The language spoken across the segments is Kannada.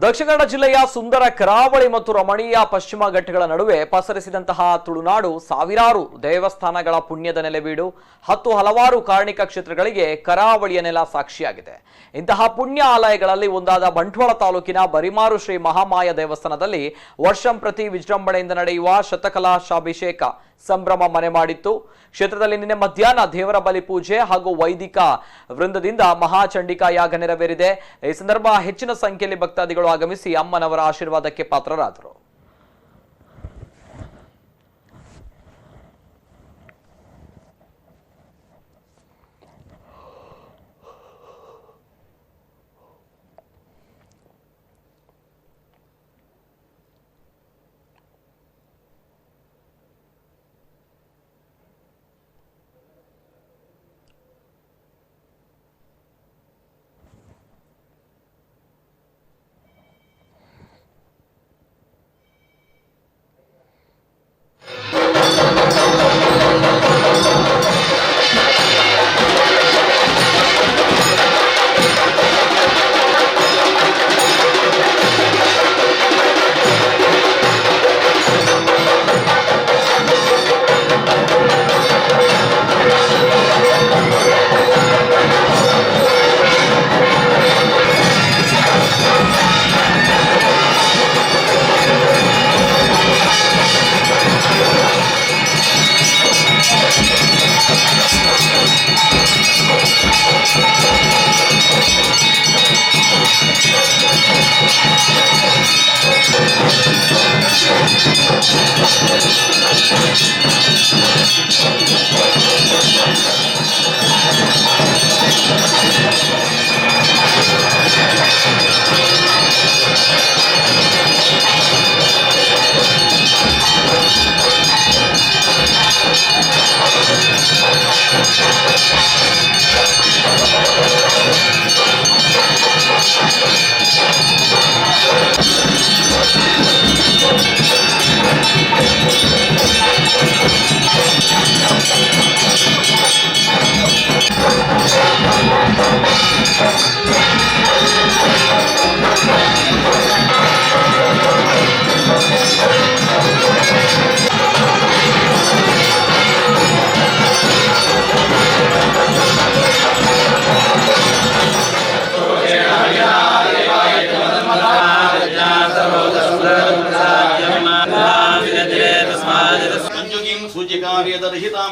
ದಕ್ಷಿಣ ಕನ್ನಡ ಜಿಲ್ಲೆಯ ಸುಂದರ ಕರಾವಳಿ ಮತ್ತು ರಮಣೀಯ ಪಶ್ಚಿಮ ಘಟ್ಟಗಳ ನಡುವೆ ಪಸರಿಸಿದಂತಹ ತುಳುನಾಡು ಸಾವಿರಾರು ದೇವಸ್ಥಾನಗಳ ಪುಣ್ಯದ ನೆಲೆಬೀಡು, ಹಲವಾರು ಕಾರ್ಣಿಕ ಕ್ಷೇತ್ರಗಳಿಗೆ ಕರಾವಳಿಯ ನೆಲ ಸಾಕ್ಷಿಯಾಗಿದೆ. ಇಂತಹ ಪುಣ್ಯ ಆಲಯಗಳಲ್ಲಿ ಒಂದಾದ ಬಂಟ್ವಾಳ ತಾಲೂಕಿನ ಬರಿಮಾರು ಶ್ರೀ ಮಹಾಮಾಯ ದೇವಸ್ಥಾನದಲ್ಲಿ ವರ್ಷಂಪ್ರತಿ ವಿಜೃಂಭಣೆಯಿಂದ ನಡೆಯುವ ಶತಕಲಶಾಭಿಷೇಕ ಸಂಭ್ರಮ ಮನೆ ಮಾಡಿತ್ತು. ಕ್ಷೇತ್ರದಲ್ಲಿ ನಿನ್ನೆ ಮಧ್ಯಾಹ್ನ ದೇವರ ಬಲಿ ಪೂಜೆ ಹಾಗೂ ವೈದಿಕ ವೃಂದದಿಂದ ಮಹಾಚಂಡಿಕಾ ಯಾಗ ನೆರವೇರಿದೆ. ಈ ಸಂದರ್ಭ ಹೆಚ್ಚಿನ ಸಂಖ್ಯೆಯಲ್ಲಿ ಭಕ್ತಾದಿಗಳು ಆಗಮಿಸಿ ಅಮ್ಮನವರ ಆಶೀರ್ವಾದಕ್ಕೆ ಪಾತ್ರರಾದರು.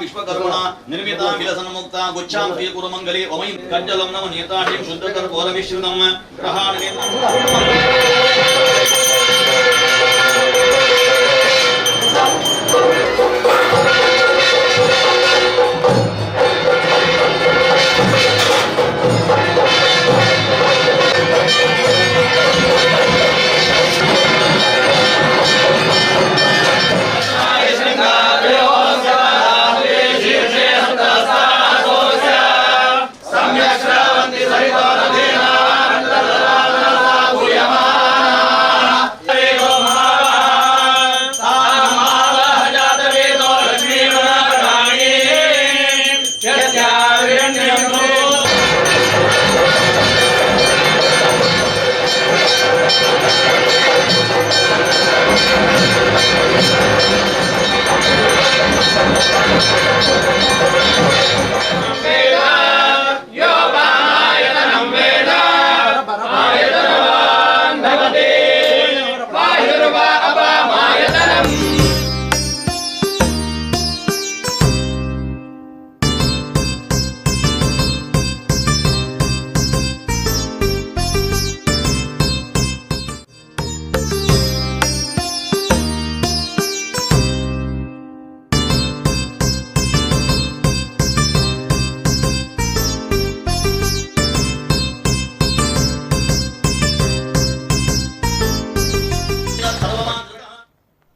विश्वकर्मणा निर्मिता विलसन्मुक्ता गुच्छां श्रीपुरमंगले ओमयं कज्जलं नवनीतां शुद्धकर्पूरमिश्रितं ग्रहाणेन